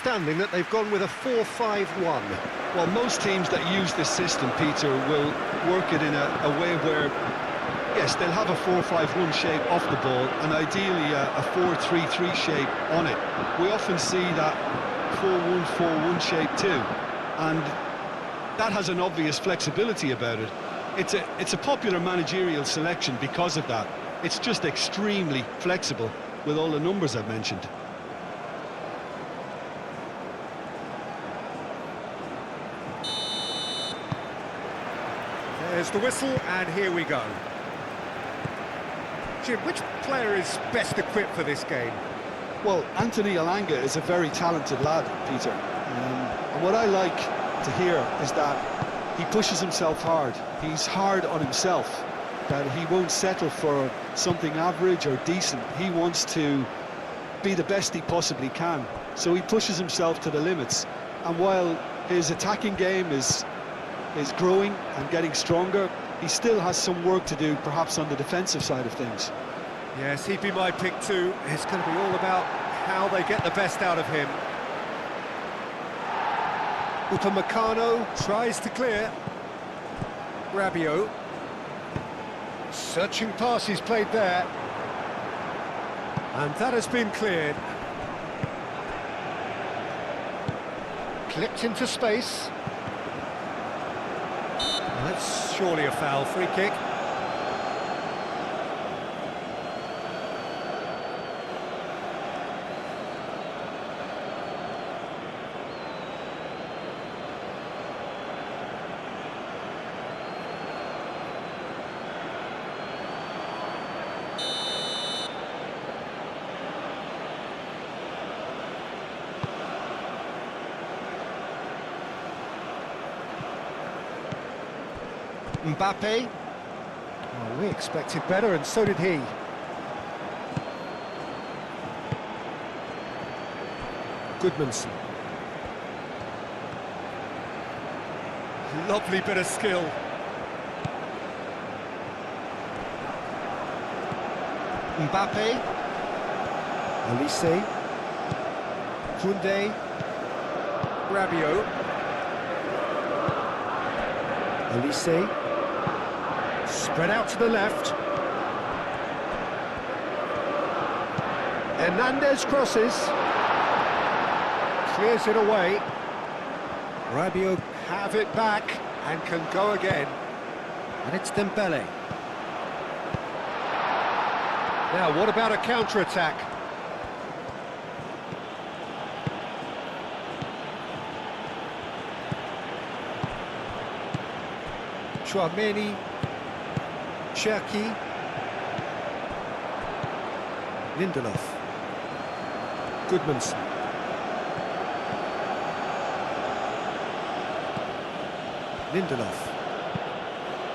understanding that they've gone with a 4-5-1. Well, most teams that use this system, Peter, will work it in a way where, yes, they'll have a 4-5-1 shape off the ball and ideally a 4-3-3 shape on it. We often see that 4-1-4-1 shape too, and that has an obvious flexibility about it. It's a popular managerial selection because of that. It's just extremely flexible with all the numbers I've mentioned. There's the whistle, and here we go. Jim, which player is best equipped for this game? Well, Anthony Elanga is a very talented lad, Peter. And what I like to hear is that he pushes himself hard. He's hard on himself, that he won't settle for something average or decent. He wants to be the best he possibly can. So he pushes himself to the limits. And while his attacking game is growing and getting stronger, he still has some work to do, perhaps on the defensive side of things. Yes, he'd be my pick too. It's going to be all about how they get the best out of him. Upamecano tries to clear. Rabiot. Searching pass he's played there. And that has been cleared. Clipped into space. That's surely a foul, free kick. Mbappe. Oh, we expected better, and so did he. Goodmanson. Lovely bit of skill. Mbappe. Olise. Koundé. Rabiot. Olise. Spread out to the left. Hernandez crosses. Clears it away. Rabiot have it back and can go again. And it's Dembele. Now, what about a counter-attack? Chouameni. Cherki. Lindelof. Goodmanson.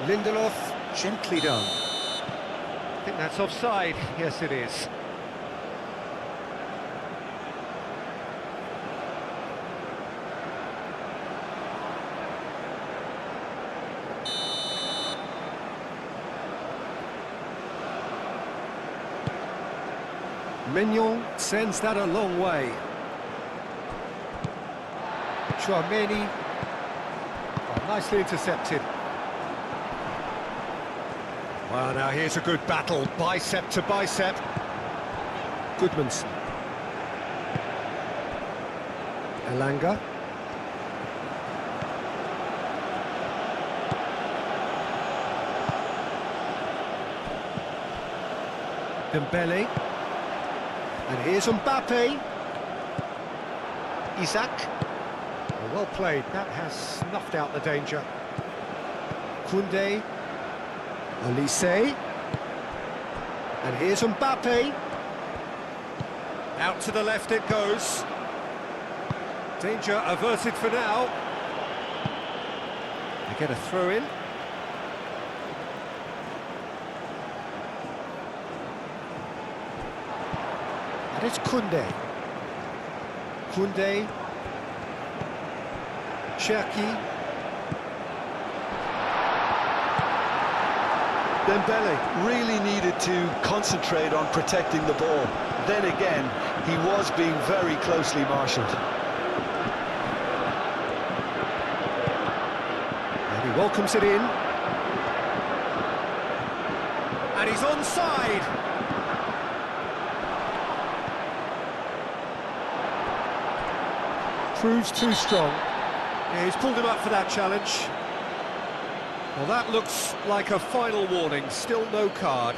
Lindelof, gently done. I think that's offside. Yes, it is. Mignon sends that a long way. Chouameni. Oh, nicely intercepted. Well, now here's a good battle, bicep to bicep. Goodmanson. Elanga. Dembele. And here's Mbappe. Isaac. Well played, that has snuffed out the danger. Koundé. Olise. And here's Mbappe. Out to the left it goes. Danger averted for now. They get a throw in. And it's Koundé. Koundé. Cherki. Dembele really needed to concentrate on protecting the ball. Then again, he was being very closely marshalled. welcomes it in. And he's onside. Proves too strong. Yeah, he's pulled him up for that challenge. Well, that looks like a final warning. Still no card.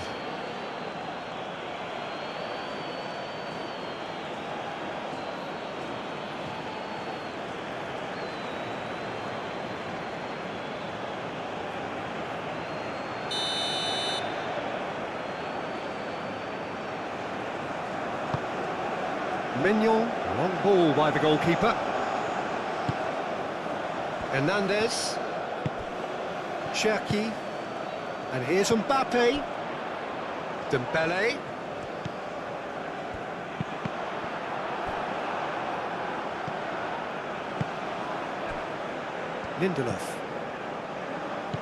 Mignon, long ball by the goalkeeper. Hernandez. Cherki. And here's Mbappe. Dembele. Lindelof.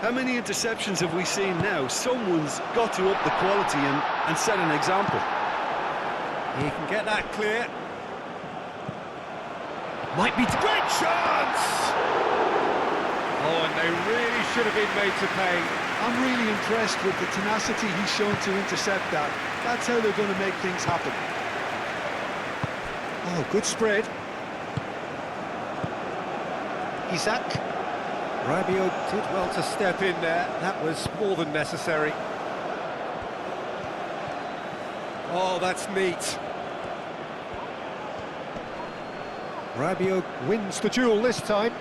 How many interceptions have we seen now? Someone's got to up the quality and set an example. He can get that clear. Might be a great chance! Oh, and they really should have been made to pay. I'm really impressed with the tenacity he's shown to intercept that. That's how they're going to make things happen. Oh, good spread. Isaac. Rabiot did well to step in there. That was more than necessary. Oh, that's neat. Rabiot wins the duel this time.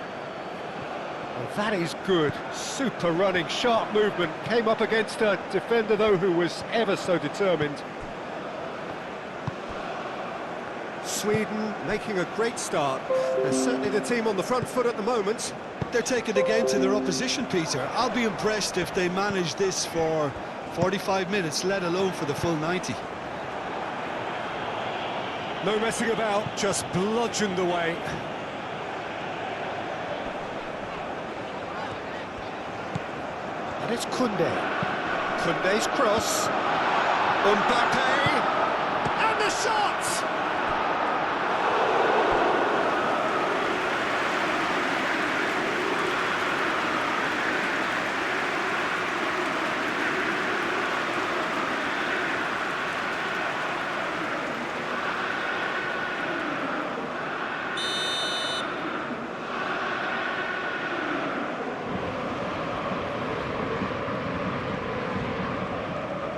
Well, that is good. Super running, sharp movement. Came up against a defender, though, who was ever so determined. Sweden making a great start. They're certainly the team on the front foot at the moment. They're taking the game to their opposition, Peter. I'll be impressed if they manage this for 45 minutes, let alone for the full 90. No messing about, just bludgeoned away. And it's Koundé. Koundé's cross. Mbappe. And the shot!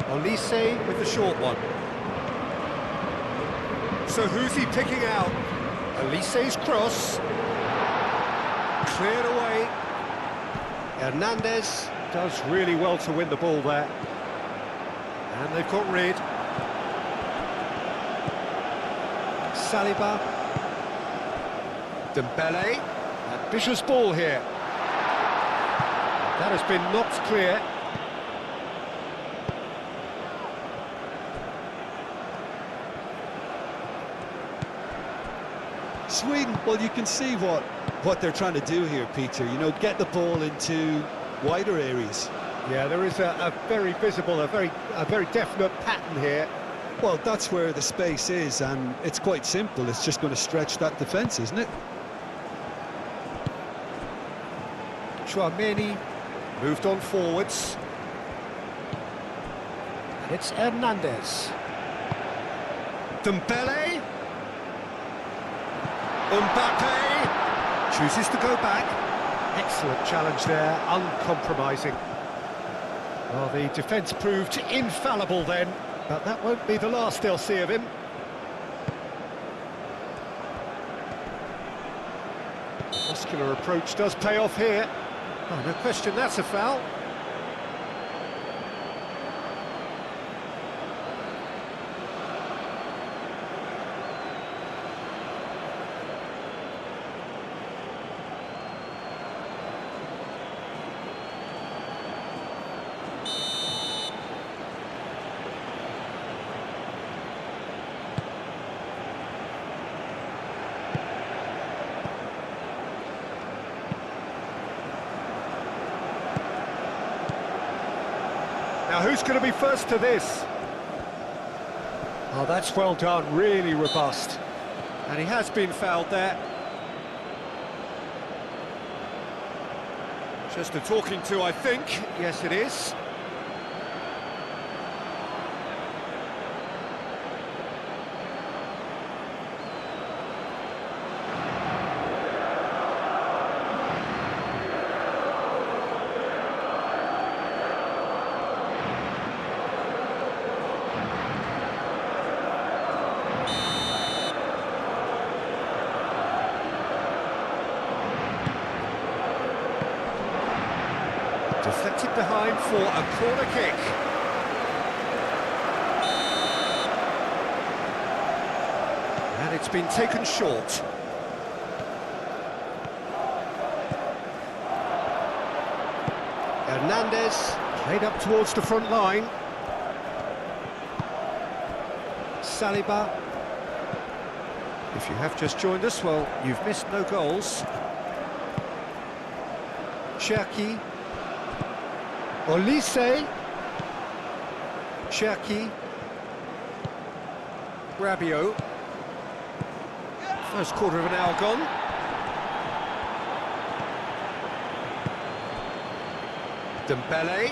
Olise with the short one. So who's he picking out? Olise's cross. Cleared away. Hernandez does really well to win the ball there. And they've got rid. Saliba. Dembele. Ambitious ball here. That has been knocked clear. Sweden, well, you can see what they're trying to do here, Peter. You know, get the ball into wider areas. Yeah, there is a very visible, a very definite pattern here. Well, that's where the space is, and it's quite simple. It's just going to stretch that defence, isn't it? Chouameni moved on forwards. And it's Hernandez. Dembele. Mbappe chooses to go back. Excellent challenge there, uncompromising. Well, the defence proved infallible then, but that won't be the last they'll see of him. The muscular approach does pay off here. Oh, no question, that's a foul. Now, who's going to be first to this? Oh, that's well done, really robust. And he has been fouled there. Just a talking to, I think. Yes, it is. Deflected behind for a corner kick. And it's been taken short. Hernandez played up towards the front line. Saliba. If you have just joined us, well, you've missed no goals. Cherki. Olise, Cherki, Rabiot. First quarter of an hour gone. Dembele.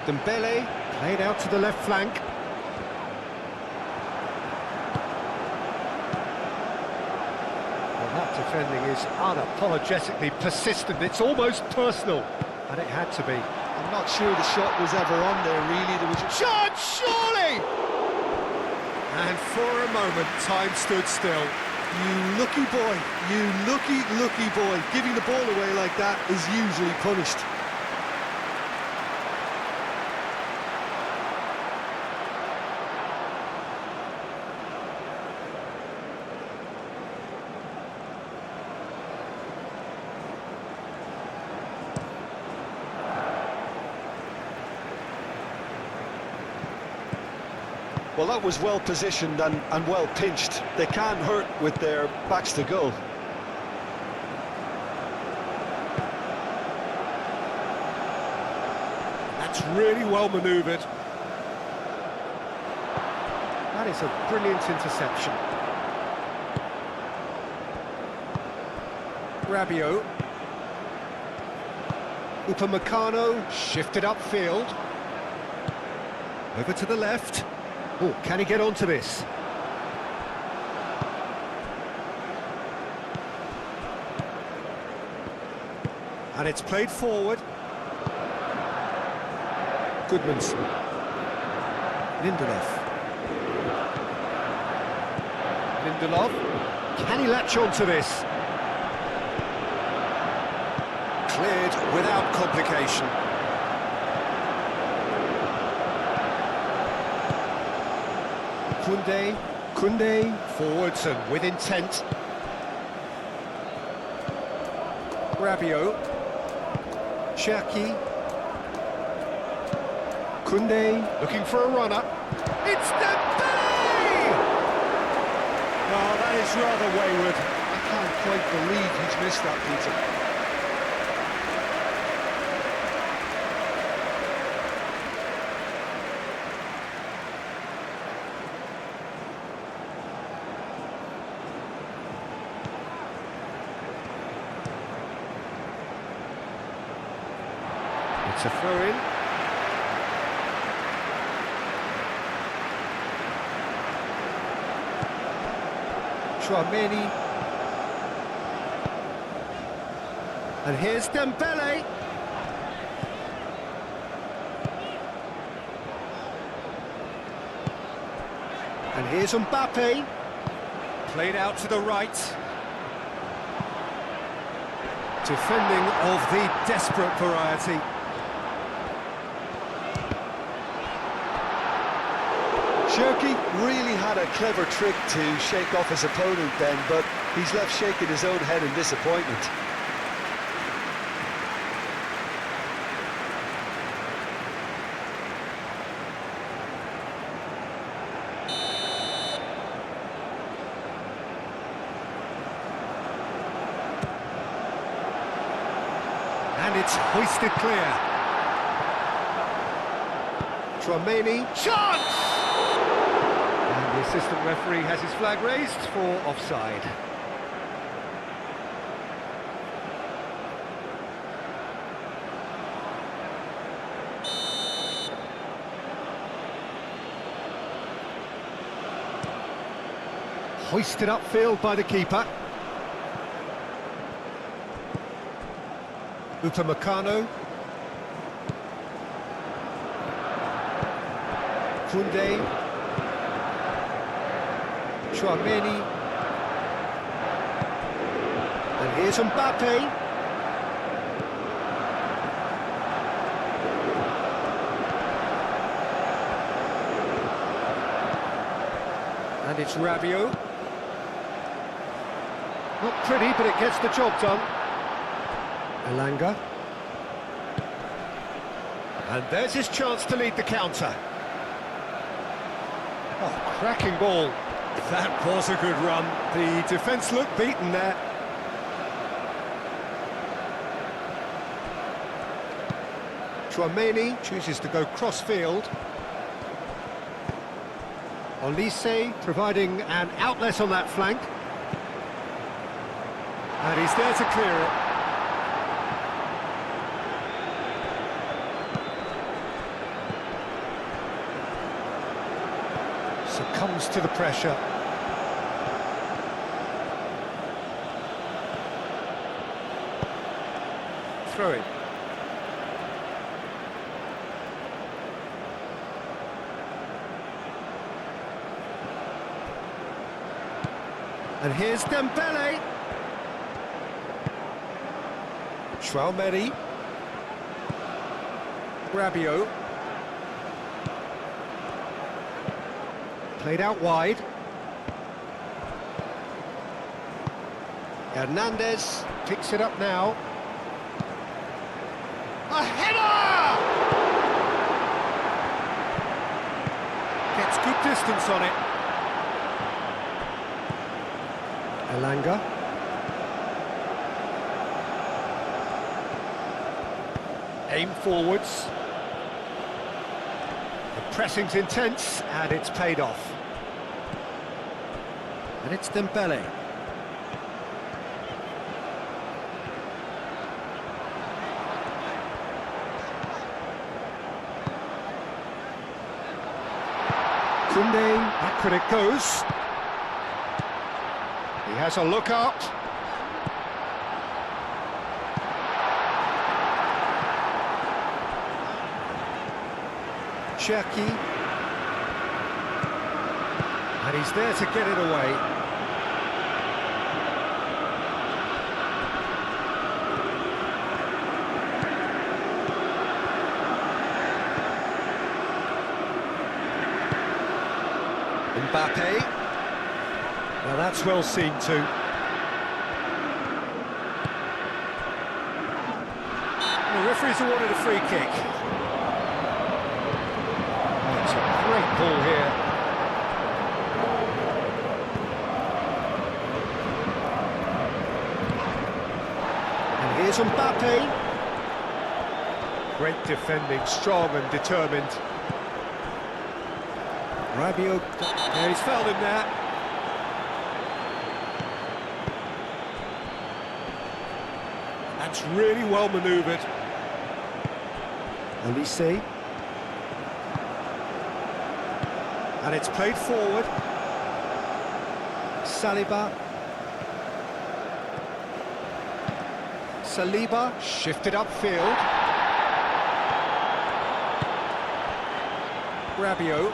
Dembele played out to the left flank. Well, that defending is unapologetically persistent. It's almost personal. And it had to be. I'm not sure the shot was ever on there, really. There was a shot, surely! And for a moment, time stood still. You lucky boy, you lucky boy. Giving the ball away like that is usually punished. Well, that was well positioned and well pinched. They can't hurt with their backs to goal. That's really well manoeuvred. That is a brilliant interception. Rabiot. Upamecano shifted upfield. Over to the left. Oh, can he get onto this? And it's played forward. Goodmanson. Lindelof. Lindelof. Can he latch onto this? Cleared without complication. Koundé, forwards and with intent. Rabiot, Cherki, Koundé, looking for a runner. It's Dembele! Oh, that is rather wayward. I can't quite believe he's missed that, Peter. It's a throw-in. Chouameni. And here's Dembele. And here's Mbappe. Played out to the right. Defending of the desperate variety. Cherki really had a clever trick to shake off his opponent then, but he's left shaking his own head in disappointment. And it's hoisted clear. Chouameni, chance! And the assistant referee has his flag raised for offside. Hoisted upfield by the keeper. Upamecano. Koundé. Tchouaméni. And here's Mbappe. And it's Rabiot. Not pretty, but it gets the job done. Elanga. And there's his chance to lead the counter. Oh, cracking ball. That was a good run. The defence looked beaten there. Tchouaméni chooses to go cross-field. Olise providing an outlet on that flank. And he's there to clear it. Succumbs to the pressure. Throw it. And here's Dembele. Tchouaméni. Rabiot. Played out wide. Hernandez picks it up now. A header! Gets good distance on it. Elanga. Aim forwards. The pressing's intense, and it's paid off. And it's Dembele. Koundé, backward it goes. He has a look up. Cherki. And he's there to get it away. Mbappe. Now that's well seen too. The referee's awarded a free kick. It's a great ball here. And here's Mbappe. Great defending, strong and determined. Rabiot, yeah, he's fouled him there. That's really well manoeuvred. Olise. And it's played forward. Saliba. Saliba shifted upfield. Rabiot.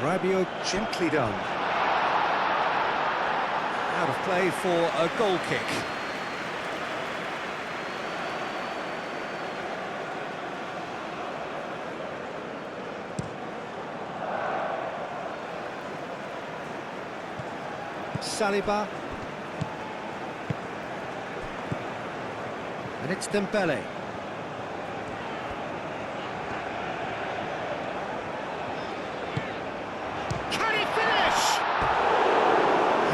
Rabiot gently done. Out of play for a goal kick. Saliba. And it's Dembele.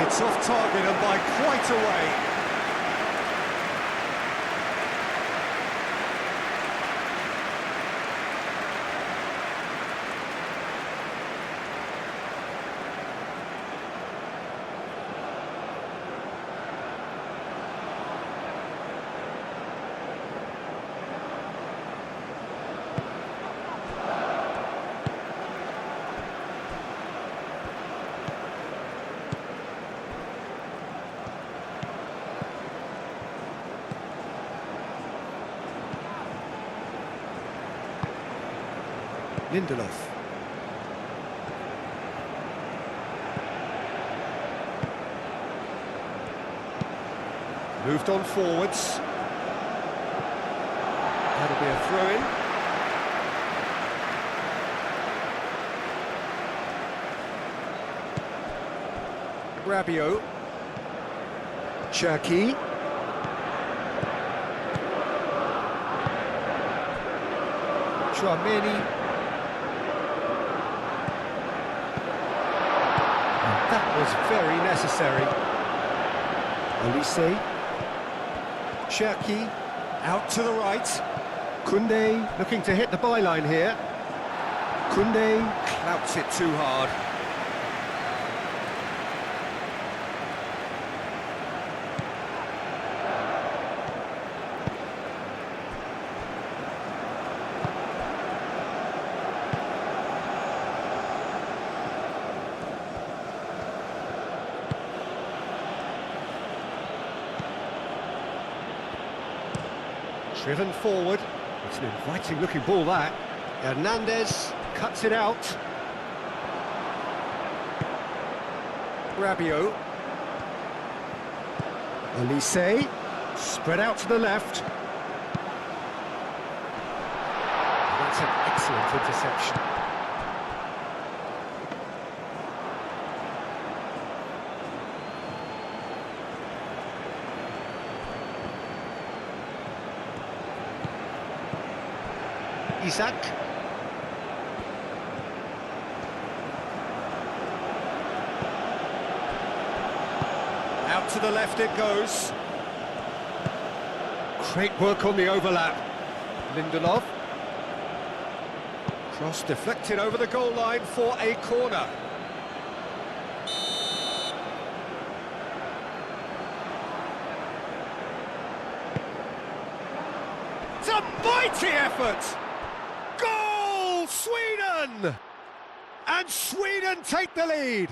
It's off target and by quite a way. Lindelof. Moved on forwards. That'll be a throw-in. Rabiot. Cherki. Chouameni. That was very necessary. Olise. Cherki. Out to the right. Koundé looking to hit the byline here. Koundé clouts it too hard. Driven forward. It's an inviting looking ball, that. Hernandez cuts it out. Rabiot. Olise. Spread out to the left. That's an excellent interception. Isak. Out to the left it goes. Great work on the overlap. Lindelof. Cross deflected over the goal line for a corner. It's a mighty effort! Goal, Sweden! And Sweden take the lead.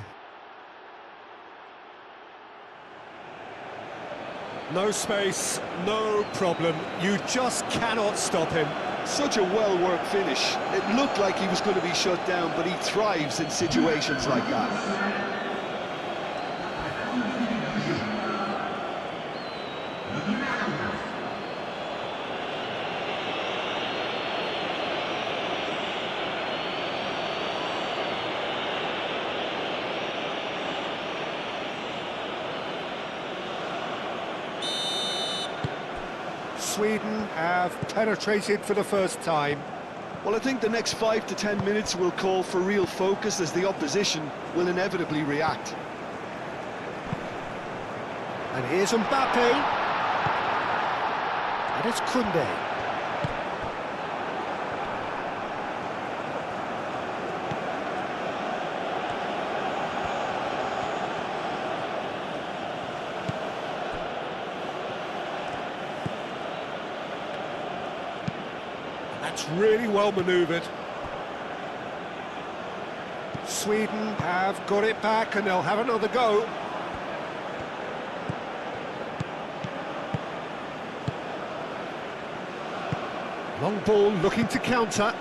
No space, no problem. You just cannot stop him. Such a well-worked finish. It looked like he was going to be shut down, but he thrives in situations like that. Sweden have penetrated for the first time. Well, I think the next 5 to 10 minutes will call for real focus, as the opposition will inevitably react. And here's Mbappe. And it's Koundé. That's really well manoeuvred. Sweden have got it back and they'll have another go. Long ball looking to counter.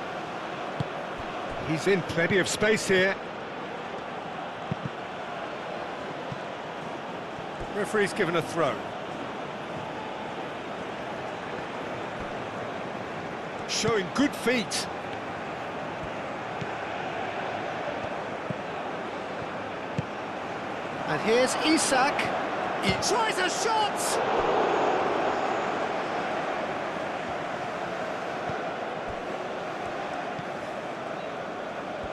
He's in plenty of space here. Referee's given a throw. Showing good feet. And here's Isak. He tries a shot!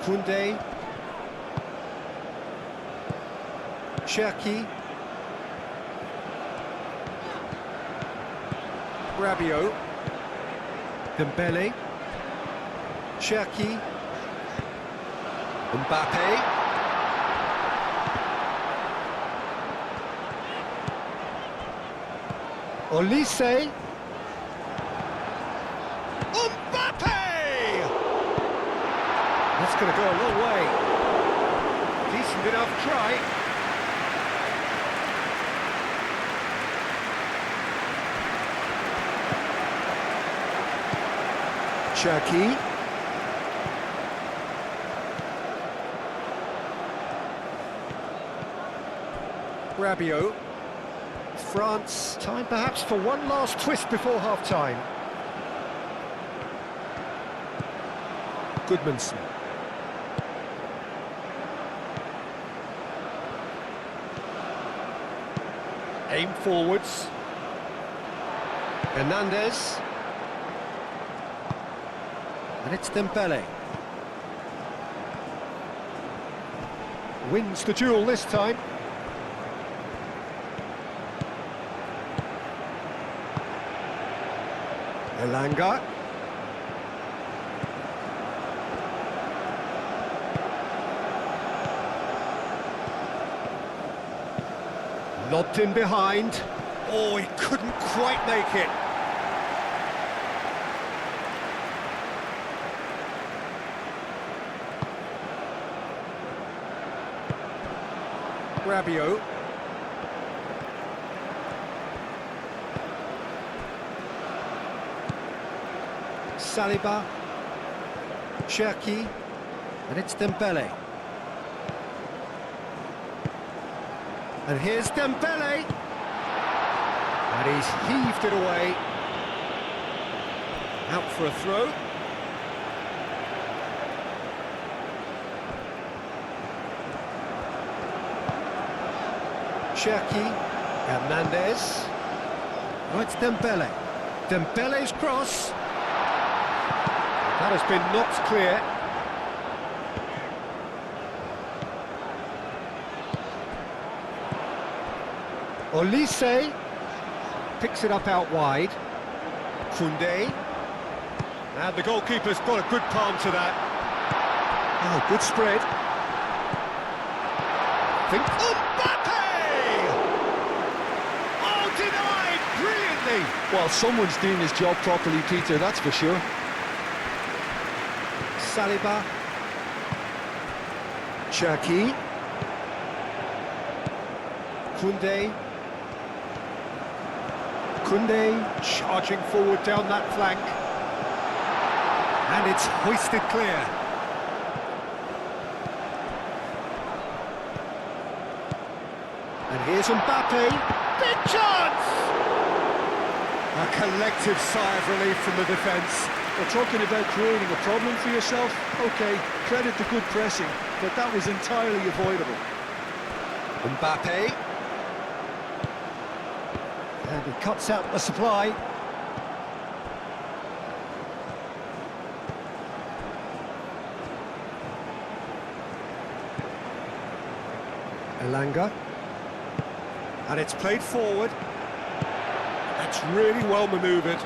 Koundé. Cherki. Rabiot. Dembele. Cherki. Mbappe. Olise. Mbappe! That's going to go a long way. Decent enough try. Cherki. Rabiot. France, time perhaps for one last twist before half-time. Goodmanson. Aim forwards. Hernandez. And it's Dembele. Wins the duel this time. Elanga. Lobbed in behind. Oh, he couldn't quite make it. Rabiot. Saliba. Cherki. And it's Dembele. And here's Dembele. And he's heaved it away. Out for a throw. Cherki. Hernandez. Oh, it's Dembele. Dembele's cross. That has been knocked clear. Olise picks it up out wide. Koundé. And the goalkeeper's got a good palm to that. Oh, good spread. Mbappe! Oh, denied brilliantly. Well, someone's doing his job properly, Peter, that's for sure. Saliba. Cherki. Koundé. Koundé charging forward down that flank. And it's hoisted clear. And here's Mbappe. Big chance! A collective sigh of relief from the defence. We're talking about creating a problem for yourself. OK, credit the good pressing, but that was entirely avoidable. Mbappe. And he cuts out the supply. Elanga. And it's played forward. That's really well manoeuvred.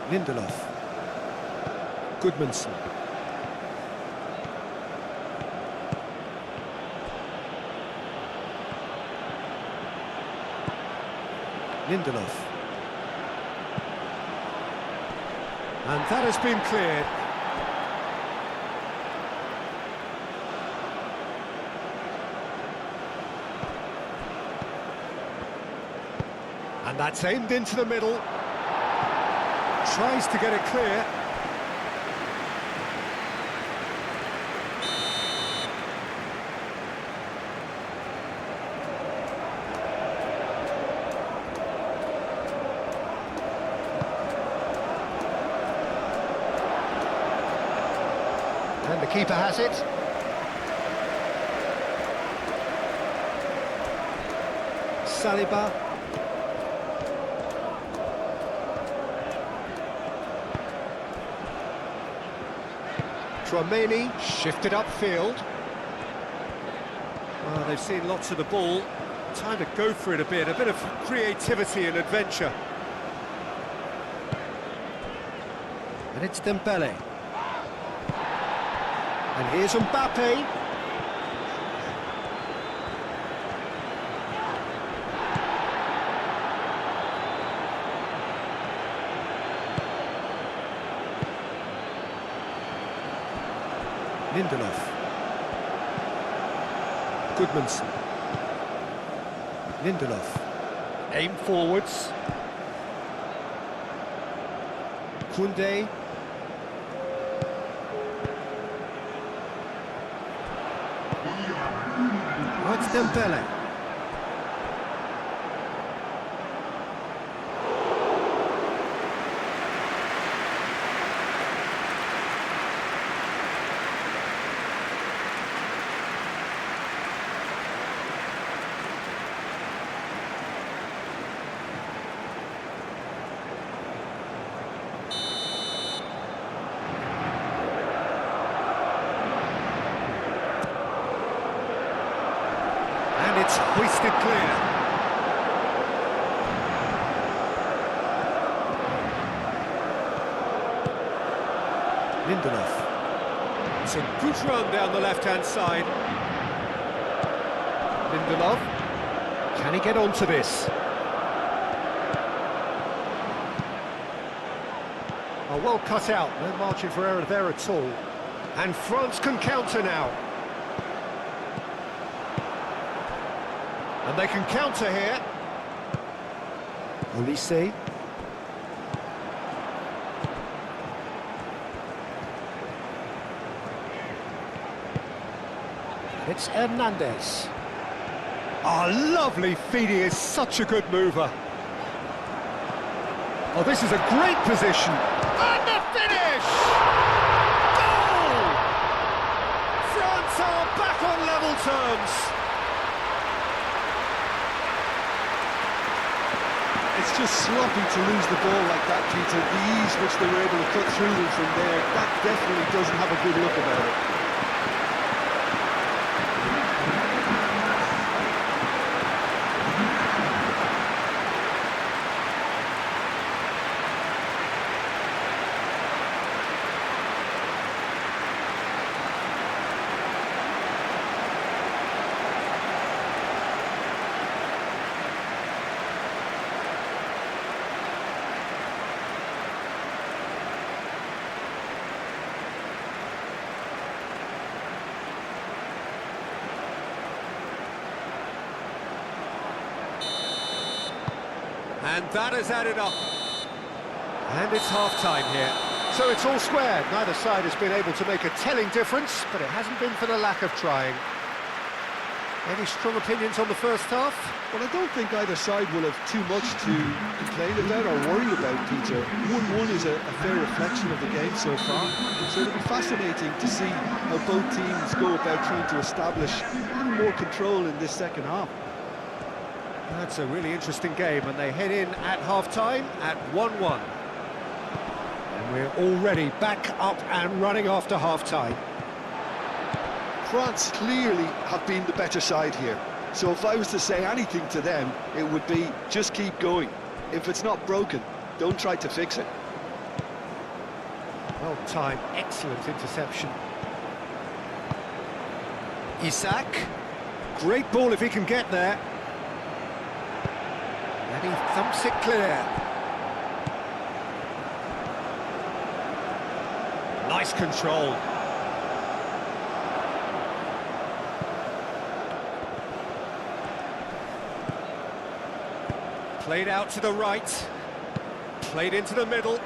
Lindelof. Goodmanson. Lindelof. And that has been cleared. And that's aimed into the middle. Tries to get it clear. And the keeper has it. Saliba. Tchouaméni shifted upfield. Well, they've seen lots of the ball. Time to go for it a bit of creativity and adventure. And it's Dembele. And here's Mbappe. Lindelof. Goodmanson. Lindelof. Aim forwards. Koundé. Oh, it's Dembele. And it's hoisted clear. Lindelof. It's a good run down the left-hand side. Lindelof. Can he get onto this? Oh, well cut out. No margin for error there at all. And France can counter now. And they can counter here. Olise. It's Hernandez. Oh, lovely feed. He is such a good mover. Oh, this is a great position. And the finish! Goal! France are back on level terms. It's just sloppy to lose the ball like that, Peter. The ease which they were able to cut through them from there, that definitely doesn't have a good look about it. And that has added up. And it's half-time here. So it's all square. Neither side has been able to make a telling difference, but it hasn't been for the lack of trying. Any strong opinions on the first half? Well, I don't think either side will have too much to complain about or worry about, Peter. 1-1 is a fair reflection of the game so far. So it'll be fascinating to see how both teams go about trying to establish a little more control in this second half. That's a really interesting game, and they head in at half-time at 1-1. And we're already back up and running after half-time. France clearly have been the better side here. So if I was to say anything to them, it would be just keep going. If it's not broken, don't try to fix it. Well timed, excellent interception. Isak, great ball if he can get there. And he thumps it clear. Nice control. Played out to the right. Played into the middle. Is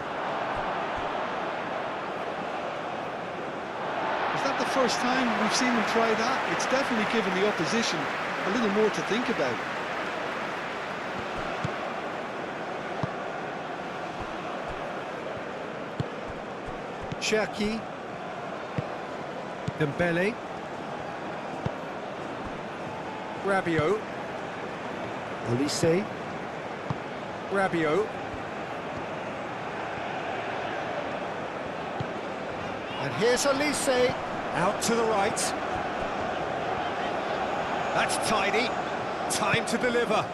that the first time we've seen them try that? It's definitely given the opposition a little more to think about. Cherki, Dembele, Rabiot, Olise, Rabiot, and here's Olise, out to the right. That's tidy, time to deliver.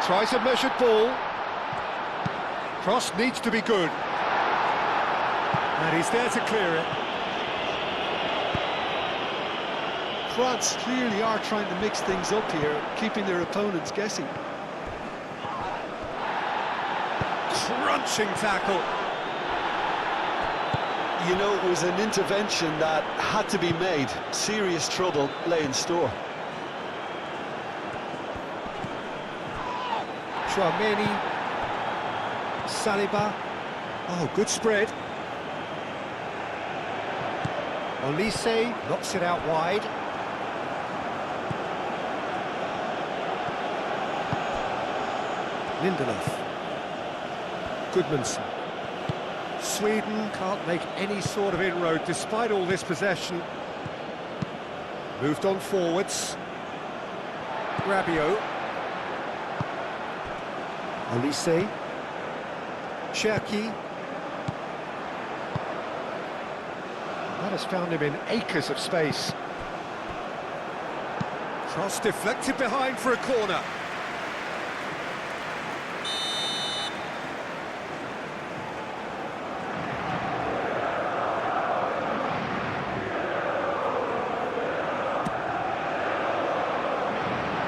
Tries a measured ball. Cross needs to be good. And he's there to clear it. France clearly are trying to mix things up here, keeping their opponents guessing. Crunching tackle. You know, it was an intervention that had to be made. Serious trouble lay in store. Chouameni, Saliba. Oh, good spread. Olise knocks it out wide. Lindelof. Goodmanson. Sweden can't make any sort of inroad despite all this possession. Moved on forwards. Rabiot. Olise. Cherki. That has found him in acres of space. Cross deflected behind for a corner.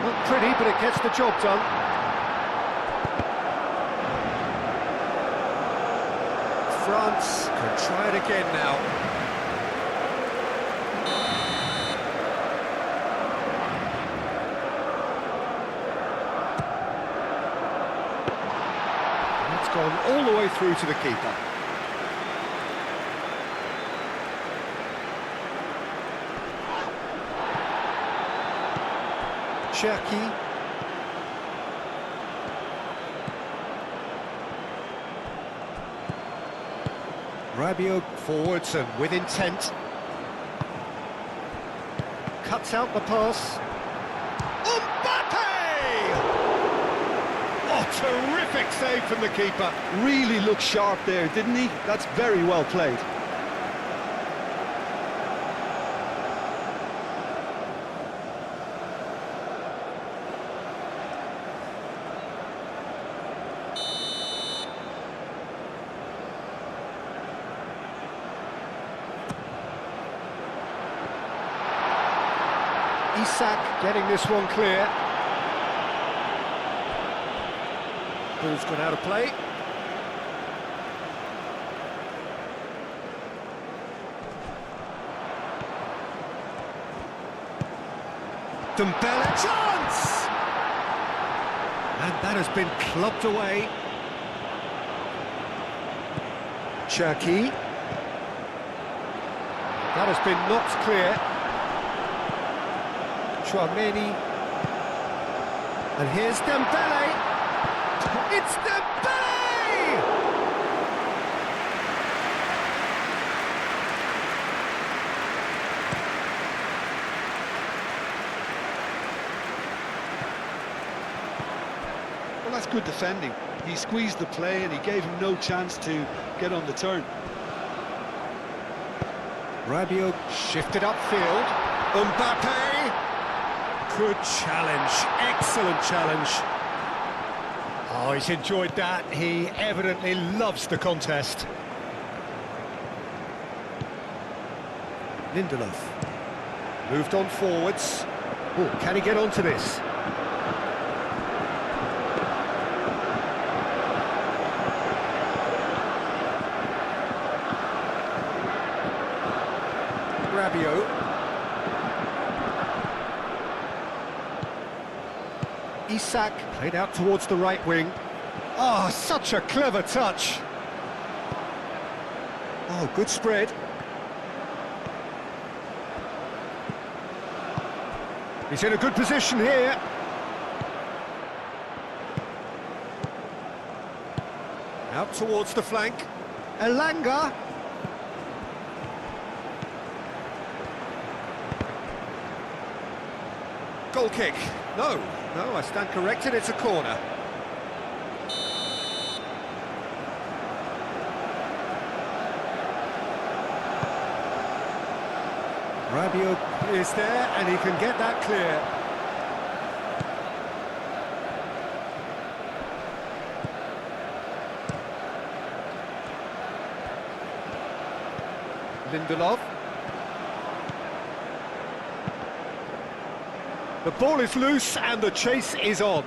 Not pretty, but it gets the job done. France can try it again now. It's gone all the way through to the keeper. Cherki. Rabiot forwards and with intent. Cuts out the pass. Oh, terrific save from the keeper. Really looked sharp there, didn't he? That's very well played. Isak getting this one clear. Ball's gone out of play. Dembele, chance! And that has been clubbed away. Cherki. That has been knocked clear. Chouameni. And here's Dembele. It's Dembele! Well, that's good defending. He squeezed the play and he gave him no chance to get on the turn. Rabiot shifted upfield. Mbappe! Good challenge, excellent challenge. Oh, he's enjoyed that. He evidently loves the contest. Lindelof. Moved on forwards. Oh, can he get onto this? Rabiot. Isak played out towards the right wing. Oh, such a clever touch. Oh, good spread. He's in a good position here. Out towards the flank. Elanga. Goal kick. No, I stand corrected, it's a corner. Rabiot is there, and he can get that clear. Lindelof. The ball is loose and the chase is on.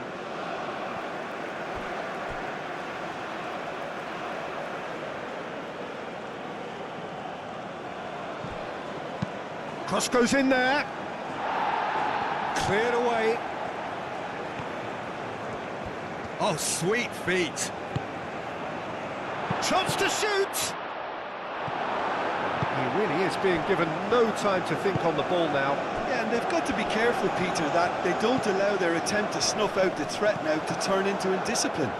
Cross goes in there. Cleared away. Oh, sweet feet. Chance to shoot. He really is being given no time to think on the ball now. Yeah, and they've got to be careful, Peter, that they don't allow their attempt to snuff out the threat now to turn into indiscipline.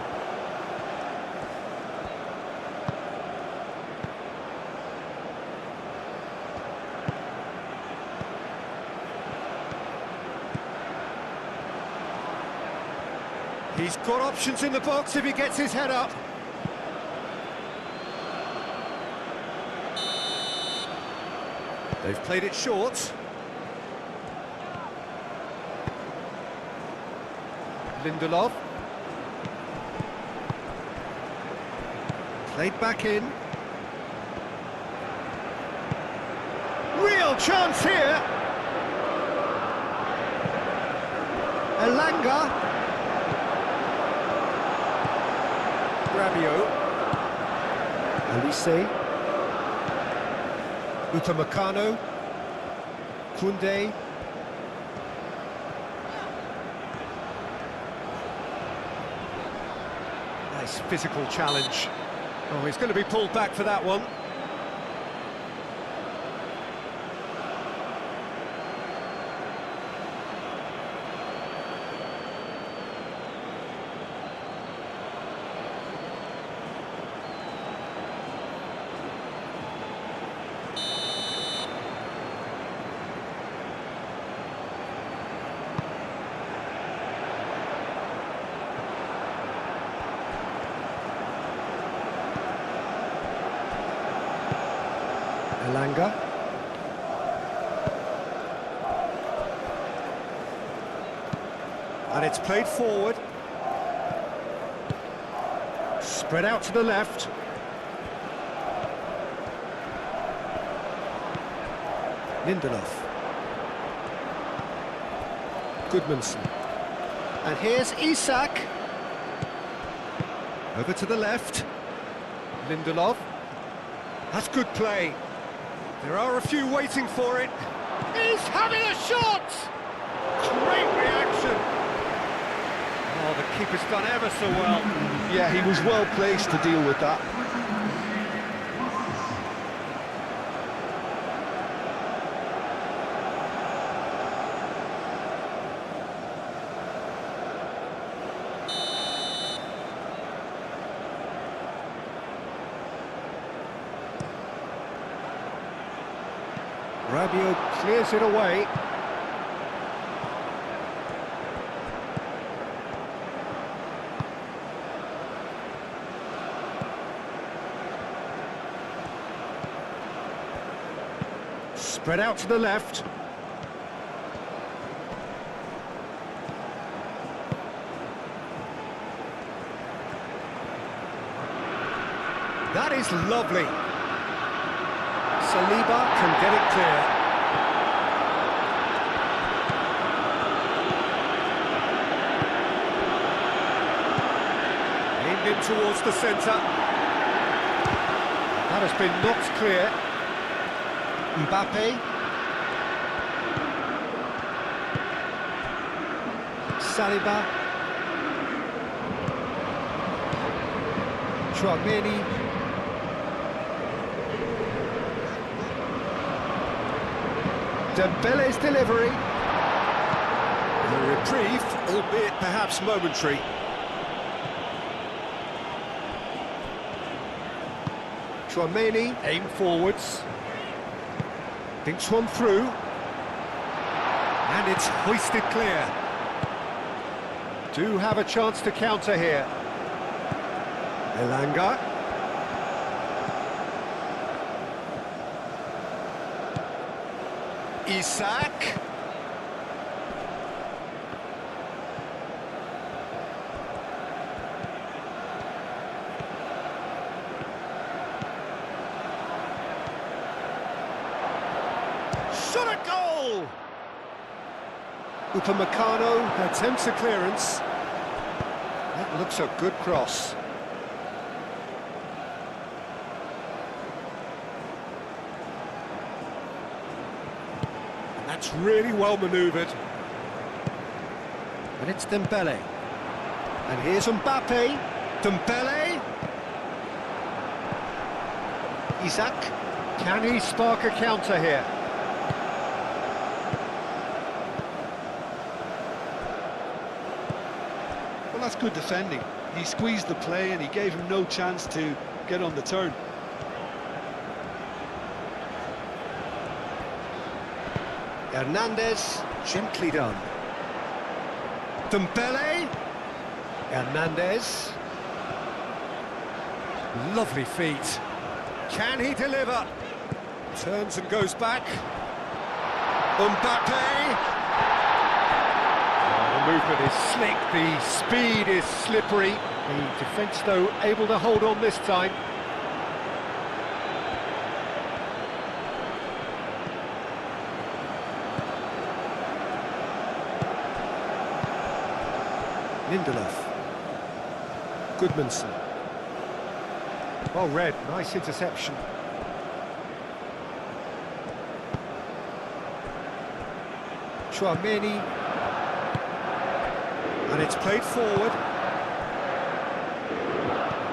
He's got options in the box if he gets his head up. They've played it short. Lindelof. Played back in. Real chance here. Elanga. Rabiot. Elise. Upamecano. Koundé. Nice physical challenge. Oh, he's going to be pulled back for that one. Elanga. And it's played forward. Spread out to the left. Lindelof. Goodmanson. And here's Isak. Over to the left. Lindelof. That's good play. There are a few waiting for it. He's having a shot! Great reaction. Oh, the keeper's done ever so well. Yeah, he was well placed to deal with that. Rabiot clears it away. Spread out to the left. That is lovely. Saliba can get it clear. Aimed in towards the centre. That has been knocked clear. Mbappe. Saliba. Chouameni. Dembele's delivery. A reprieve, albeit perhaps momentary. Chouameni, aim forwards. Thinks one through. And it's hoisted clear. Do have a chance to counter here. Elanga. Isak. Shot a goal! Upamecano attempts a clearance. That looks a good cross. That's really well manoeuvred. And it's Dembele. And here's Mbappe. Dembele. Isak. Can he spark a counter here? Well, that's good defending. He squeezed the play and he gave him no chance to get on the turn. Hernandez, gently done. Dembele. Hernandez. Lovely feet. Can he deliver? Turns and goes back. Mbappe. Oh, the movement is slick, the speed is slippery. The defence, though, able to hold on this time. Lindelof. Goodmanson. Well read, nice interception. Chouameni. And it's played forward.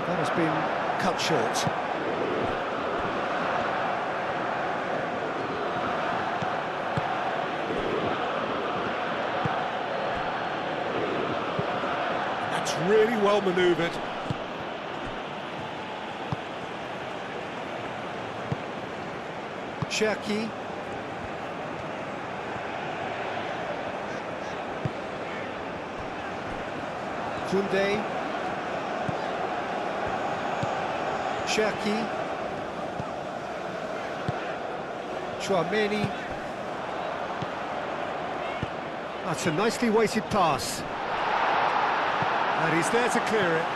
That has been cut short. That's really well manoeuvred. Cherki. Koundé. Cherki. Chouameni. That's a nicely weighted pass. And he's there to clear it.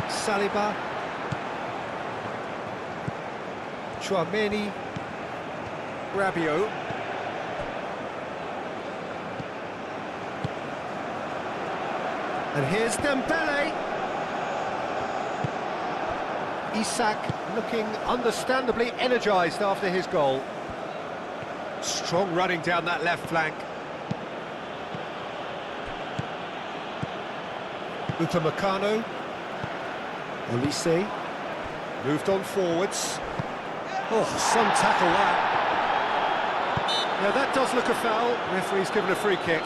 Saliba. Chouameni. Rabiot. And here's Dembele. Isak looking understandably energised after his goal. Strong running down that left flank. Upamecano. Olise. Moved on forwards. Oh, some tackle that. Now that does look a foul. Referee's given a free kick.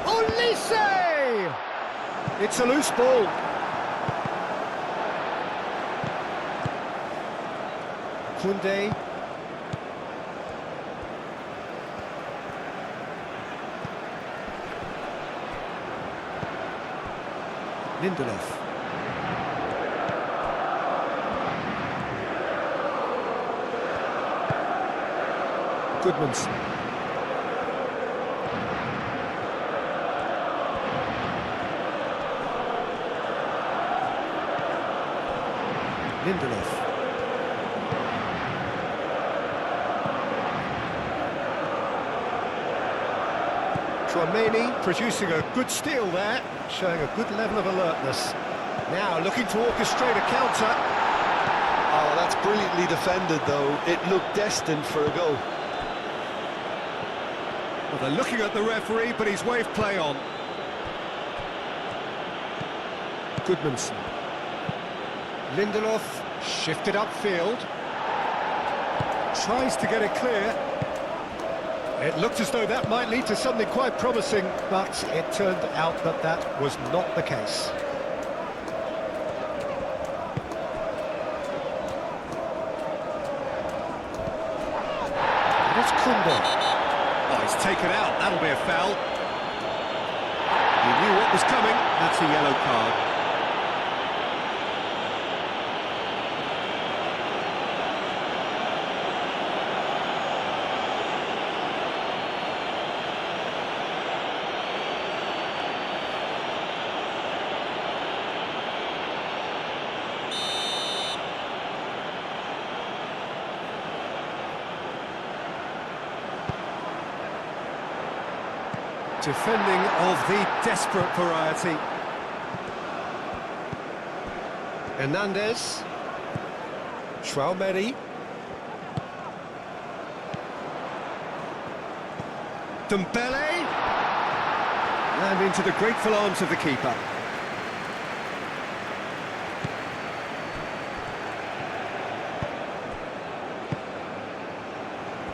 Olise! It's a loose ball. Koundé. Lindelof. Goodmanson. Lindelof. Chouameni producing a good steal there, showing a good level of alertness. Now looking to orchestrate a counter. Oh, that's brilliantly defended, though. It looked destined for a goal. Well, they're looking at the referee, but he's waved play on. Goodmanson. Lindelof shifted upfield. Tries to get it clear. It looked as though that might lead to something quite promising, but it turned out that that was not the case. And it's Koundé. Oh, he's taken out. That'll be a foul. He knew what was coming. That's a yellow card. Defending of the desperate variety. Hernandez. Traoré. Dembele. And into the grateful arms of the keeper.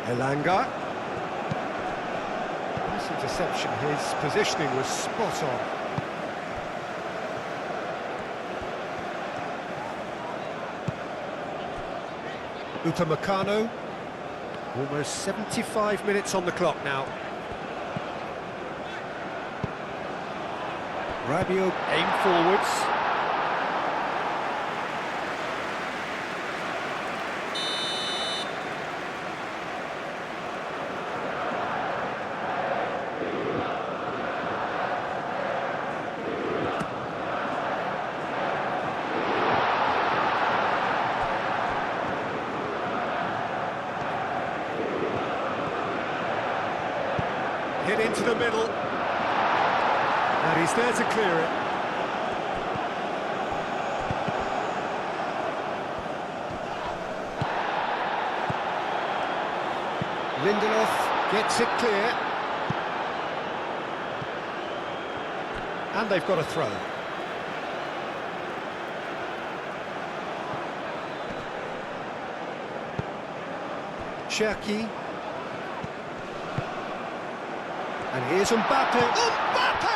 Elanga. Nice interception, his positioning was spot on. Upamecano. Almost 75 minutes on the clock now. Rabiot aim forwards. Hit into the middle. And he's there to clear it. Lindelof gets it clear. And they've got a throw. Cherki. And here's Mbappe. Mbappe!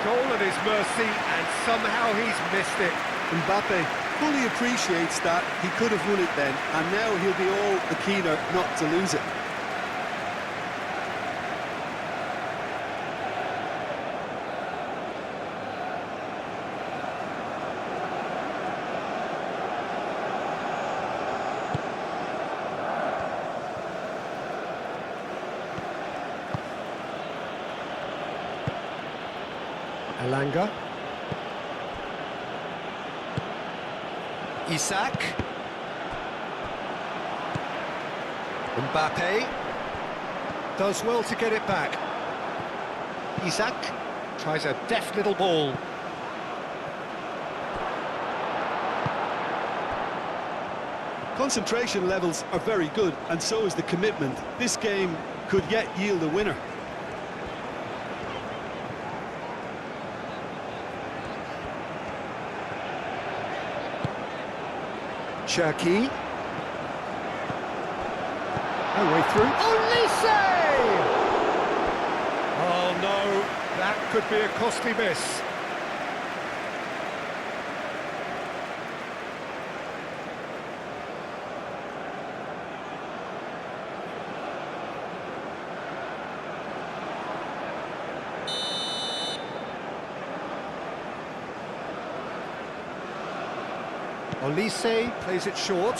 Goal at his mercy, and somehow he's missed it. Mbappe fully appreciates that he could have won it then, and now he'll be all the keener not to lose it. Elanga. Isak. Mbappe. Does well to get it back. Isak tries a deft little ball. Concentration levels are very good, and so is the commitment. This game could yet yield a winner. Cherki. No way through. Olise! Oh no, that could be a costly miss. Olise plays it short.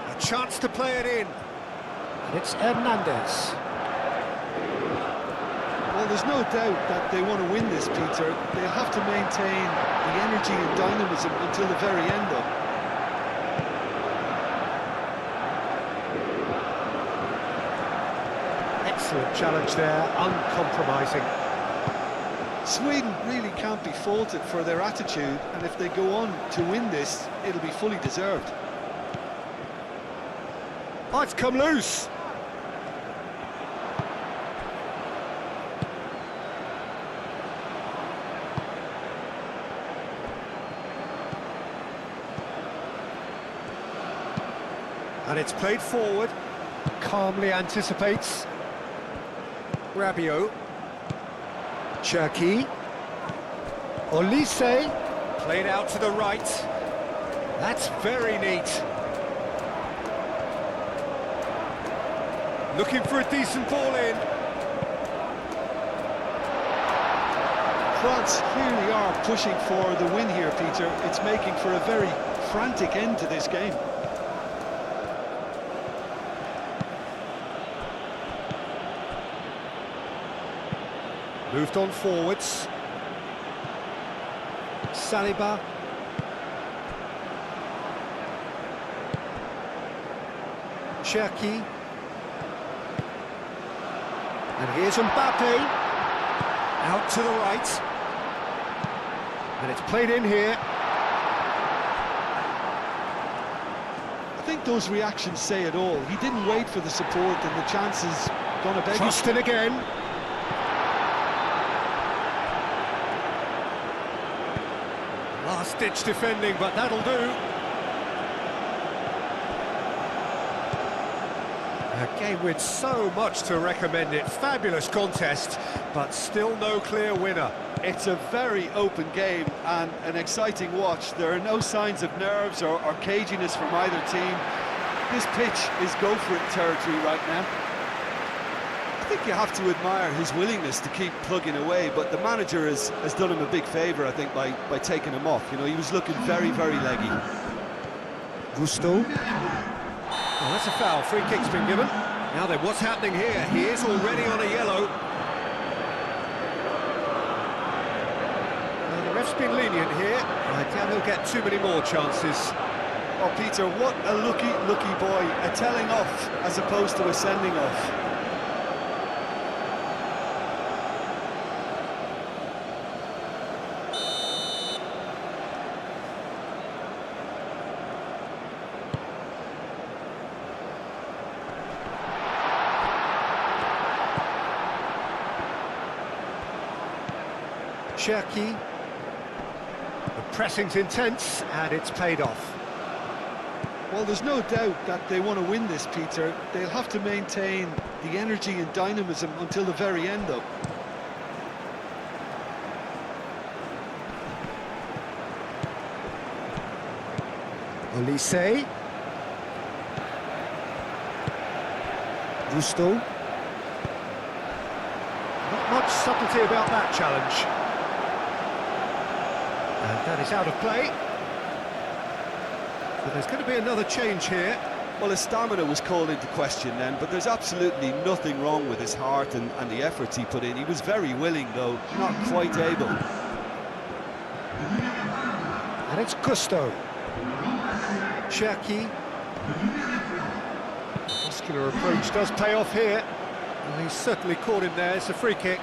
A chance to play it in. And it's Hernandez. Well, there's no doubt that they want to win this, Peter. They'll have to maintain the energy and dynamism until the very end, though. Excellent challenge there, uncompromising. Sweden really can't be faulted for their attitude, and if they go on to win this, it'll be fully deserved. Oh, it's come loose. And it's played forward. Calmly anticipates. Rabiot. Cherki. Olise. Played out to the right. That's very neat. Looking for a decent ball in. France clearly are pushing for the win here, Peter. It's making for a very frantic end to this game. Moved on forwards. Saliba. Cherki. And here's Mbappe. Out to the right. And it's played in here. I think those reactions say it all. He didn't wait for the support and the chances gone a beg. Crossed in again. Last-ditch defending, but that'll do. A game with so much to recommend it. Fabulous contest, but still no clear winner. It's a very open game and an exciting watch. There are no signs of nerves or caginess from either team. This pitch is go-for-it territory right now. I think you have to admire his willingness to keep plugging away, but the manager has done him a big favour, I think, by taking him off. You know, he was looking very, very leggy. Gusto. Oh, that's a foul. Free kick's been given. Now then, what's happening here? He is already on a yellow. The ref's been lenient here. I doubt he'll get too many more chances. Oh, Peter, what a lucky boy. A telling off as opposed to a sending off. Cherki. The pressing's intense, and it's paid off. Well, there's no doubt that they want to win this, Peter. They'll have to maintain the energy and dynamism until the very end, though. Olise. Gusto. Not much subtlety about that challenge. And that is out of play. So there's going to be another change here. Well, his stamina was called into question then, but there's absolutely nothing wrong with his heart and the efforts he put in. He was very willing, though, not quite able. And it's Gusto. Cherki. Muscular approach does pay off here. Well, he's certainly caught him there. It's a free kick.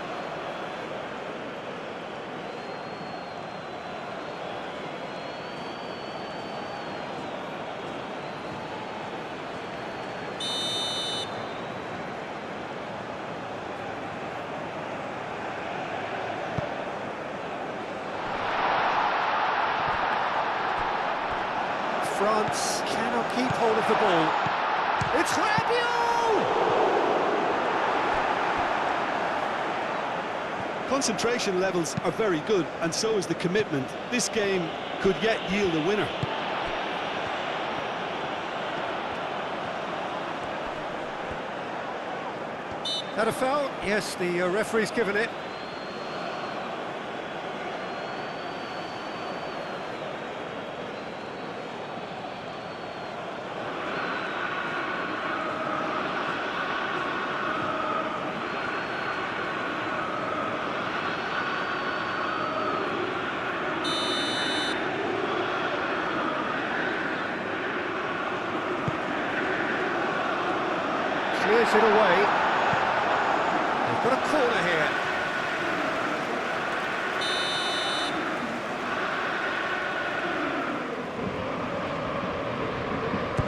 France cannot keep hold of the ball. It's Rabiot! Concentration levels are very good, and so is the commitment. This game could yet yield a winner. That a foul? Yes, the referee's given it. Clears it away. They've got a corner here.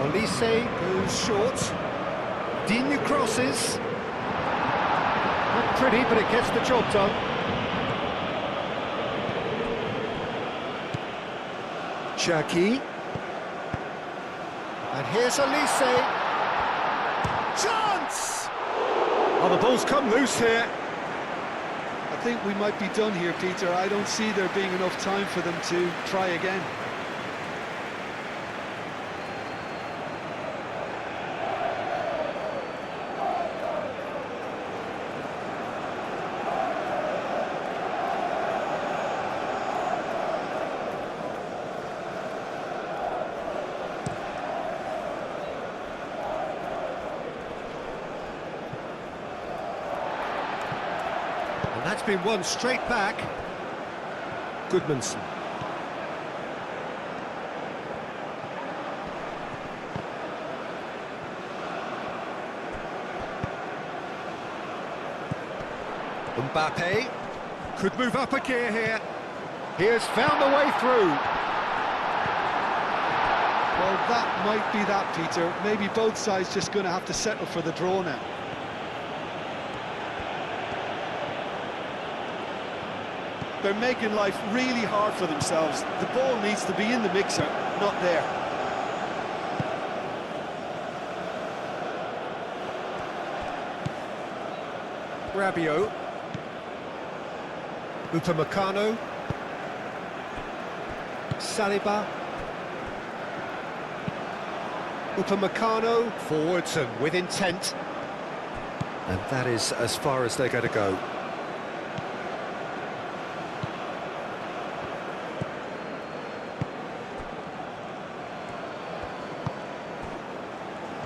Olise goes short. Digne crosses. Not pretty, but it gets the job done. Cherki. And here's Olise. Chance! Oh, the ball's come loose here. I think we might be done here, Peter. I don't see there being enough time for them to try again. That's been won straight back. Goodmanson. Mbappe could move up a gear here. He has found the way through. Well, that might be that, Peter. Maybe both sides just going to have to settle for the draw now. They're making life really hard for themselves. The ball needs to be in the mixer, not there. Rabiot. Upamecano. Saliba. Upamecano forwards and with intent. And that is as far as they're going to go.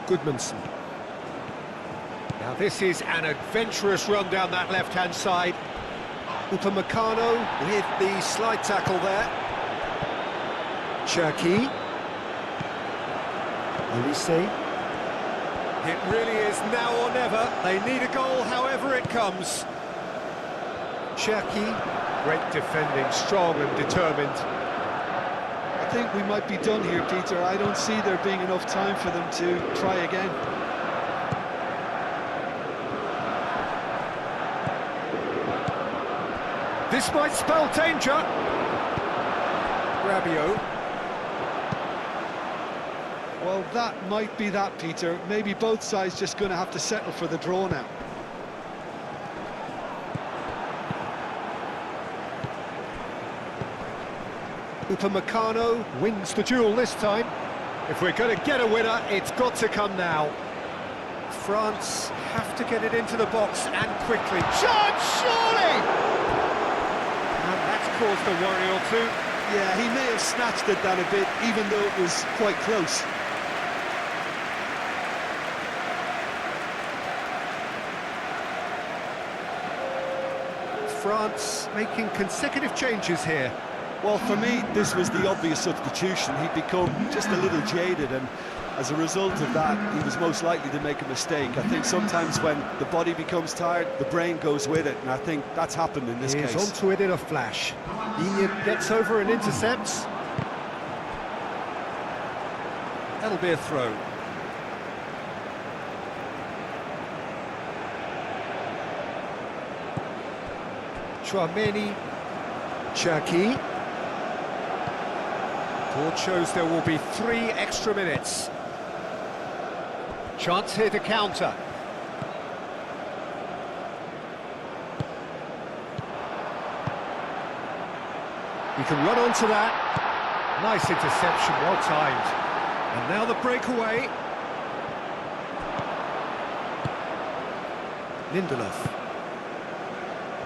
Goodmanson. Now this is an adventurous run down that left-hand side. Upamecano with the slide tackle there. Cherki. Olise. It really is now or never. They need a goal however it comes. Cherki. Great defending, strong and determined. I think we might be done here, Peter. I don't see there being enough time for them to try again. This might spell danger. Rabiot. Well, that might be that, Peter. Maybe both sides just going to have to settle for the draw now. Upamecano wins the duel this time. If we're going to get a winner, it's got to come now. France have to get it into the box and quickly. Chance, surely! And that's caused a worry or two. Yeah, he may have snatched at that a bit, even though it was quite close. France making consecutive changes here. Well, for me, this was the obvious substitution. He'd become just a little jaded, and as a result of that, he was most likely to make a mistake. I think sometimes when the body becomes tired, the brain goes with it, and I think that's happened in this case. He's onto it in a flash. He gets over and intercepts. That'll be a throw. Chouameni. Cherki. Board shows there will be 3 extra minutes. Chance here to counter. He can run onto that. Nice interception, well timed. And now the breakaway. Lindelof.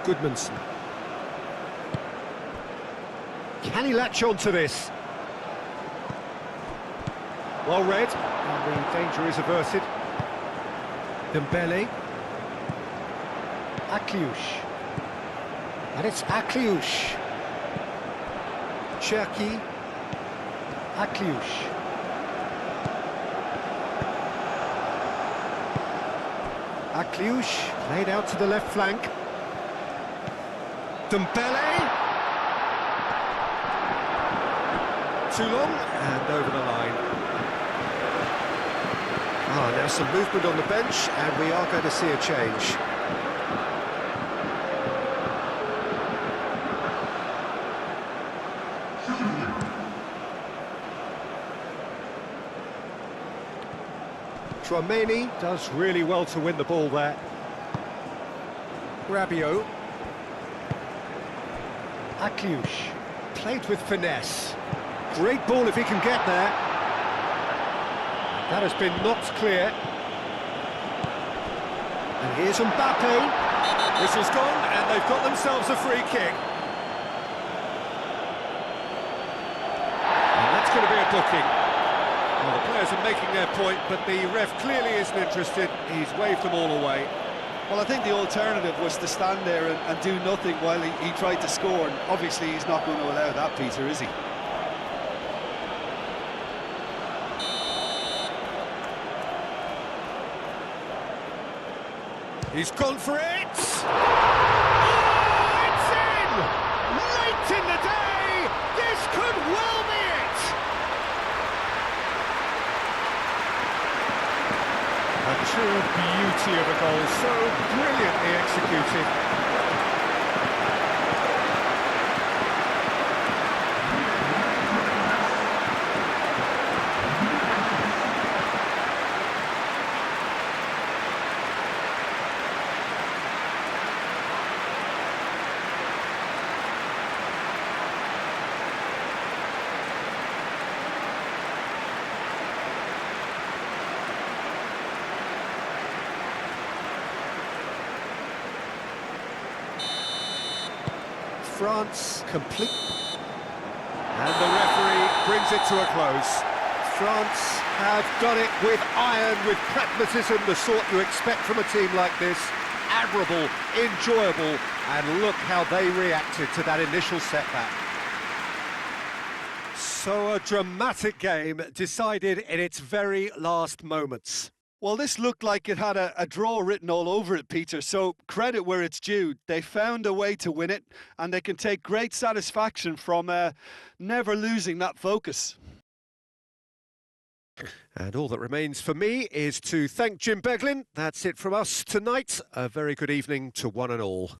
Goodmanson. Can he latch on to this? Well read, and the danger is averted. Dembele. Akliouche. And it's Akliouche. Cherki. Akliouche. Akliouche laid out to the left flank. Dembele. Too long, and over the line. Now some movement on the bench, and we are going to see a change. Chouameni does really well to win the ball there. Rabiot. Akliouche. Played with finesse. Great ball if he can get there. That has been knocked clear. And here's Mbappe. Whistle's gone, and they've got themselves a free kick. And that's going to be a booking. Well, the players are making their point, but the ref clearly isn't interested. He's waved them all away. Well, I think the alternative was to stand there and do nothing while he tried to score, and obviously he's not going to allow that, Peter, is he? He's gone for it! True beauty of a goal, so brilliantly executed. France complete. And the referee brings it to a close. France have done it with iron, with pragmatism, the sort you expect from a team like this. Admirable, enjoyable, and look how they reacted to that initial setback. So a dramatic game decided in its very last moments. Well, this looked like it had a draw written all over it, Peter, so credit where it's due. They found a way to win it, and they can take great satisfaction from never losing that focus. And all that remains for me is to thank Jim Beglin. That's it from us tonight. A very good evening to one and all.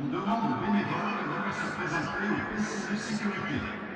On demande aux bénévoles de venir se présenter au PC de sécurité.